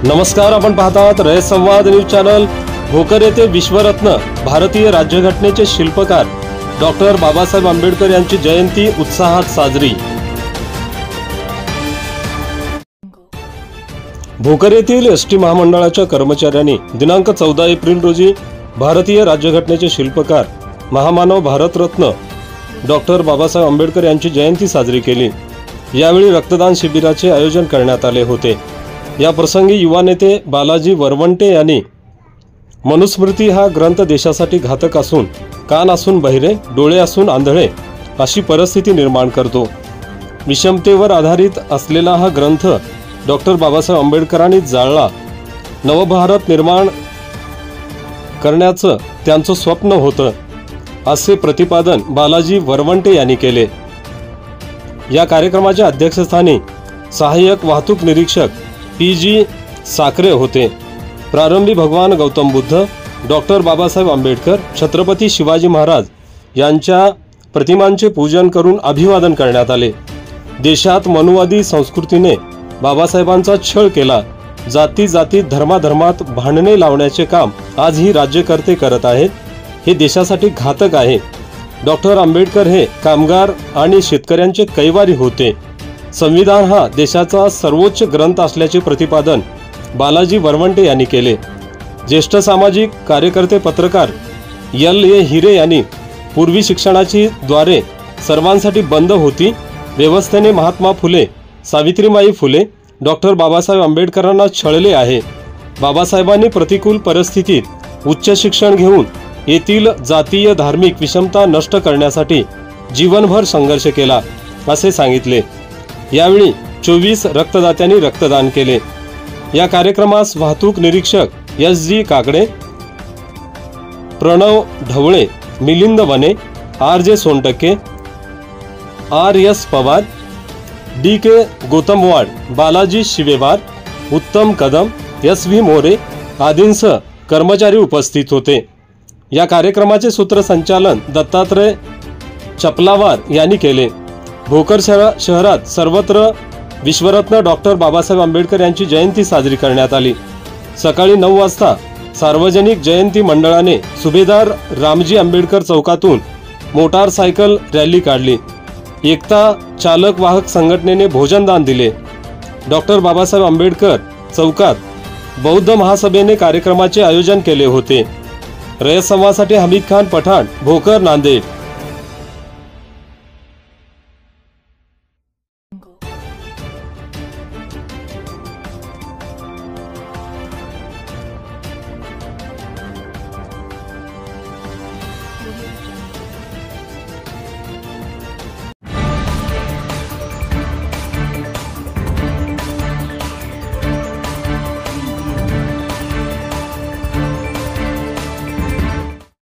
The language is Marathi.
नमस्कार, आपण पाहतात रयत संवाद न्यूज चॅनल। भोकर येथे विश्वरत्न भारतीय राज्यघटनेचे शिल्पकार डॉक्टर बाबासाहेब आंबेडकर यांची जयंती उत्साहात साजरी। भोकर येथील एसटी महामंडळाच्या कर्मचाऱ्यांनी दिनांक 14 एप्रिल रोजी भारतीय राज्यघटनेचे शिल्पकार महामानव भारतरत्न डॉक्टर बाबासाहेब आंबेडकर यांची जयंती साजरी केली। यावेळी रक्तदान शिबिराचे आयोजन करण्यात आले होते। या प्रसंगी युवा नेते बालाजी वरवंटे यांनी मनुस्मृती हा ग्रंथ देशासाठी घातक असून कान असून बहिरे, डोळे असून आंधळे अशी परिस्थिती निर्माण करतो। विषमतेवर आधारित असलेला हा ग्रंथ डॉक्टर बाबासाहेब आंबेडकरांनी जाळला। नवभारत निर्माण करण्याचं त्यांचं स्वप्न होतं, असे प्रतिपादन बालाजी वरवंटे यांनी केले। या कार्यक्रमाच्या अध्यक्षस्थानी सहाय्यक वाहतूक निरीक्षक पी.जी. साखरे होते। प्रारंभी भगवान गौतम बुद्ध, डॉक्टर बाबासाहेब आंबेडकर, छत्रपती शिवाजी महाराज यांच्या प्रतिमांचे पूजन करून अभिवादन करण्यात आले। देशात मनुवादी संस्कृतीने बाबासाहेबांचा छळ केला। जाती जातीत धर्माधर्मात भांडणे लावण्याचे काम आज ही राज्यकर्ते करत आहेत। हे देशासाठी घातक आहे। डॉक्टर आंबेडकर हे कामगार आणि शेतकऱ्यांचे कैवारी होते। संविधान हा देशाचा सर्वोच्च ग्रंथ असल्याचे प्रतिपादन बालाजी वरवंटे यांनी केले। ज्येष्ठ सामाजिक कार्यकर्ते पत्रकार एल.ए. हिरे यांनी पूर्वी शिक्षणाची द्वारे सर्वांसाठी बंद होती। व्यवस्थेने महात्मा फुले, सावित्रीबाई फुले, डॉक्टर बाबासाहेब आंबेडकरांना छळले आहे। बाबासाहेबांनी प्रतिकूल परिस्थितीत उच्च शिक्षण घेऊन येथील जातीय धार्मिक विषमता नष्ट करण्यासाठी जीवनभर संघर्ष केला, असे सांगितले। यावेळी 24 रक्तदात्यांनी रक्तदान केले। या कार्यक्रमास वाहतूक निरीक्षक S G. Kakade, Pranav Dhawale, Milind Wane, R J. Sontakke, R S. Pawar, D K. Gotamwad, Balaji Shivewar, Uttam Kadam, एस.व्ही. More आदींसह कर्मचारी उपस्थित होते। या कार्यक्रमाचे सूत्रसंचालन दत्तात्रय चपलावार यांनी केले। भोकर शहरात सर्वत्र विश्वरत्न डॉक्टर बाबासाहेब आंबेडकर यांची जयंती साजरी करण्यात आली। सकाळी 9 वाजता सार्वजनिक जयंती मंडळाने सुभेदार रामजी आंबेडकर चौकातून मोटारसायकल रॅली काढली। एकता चालक वाहक संघटनेने भोजनदान दिले। डॉक्टर बाबासाहेब आंबेडकर चौकात बौद्ध महासभेने कार्यक्रमाचे आयोजन केले होते। रयत संवादसाठी हमीद खान पठाण, भोकर, नांदेड।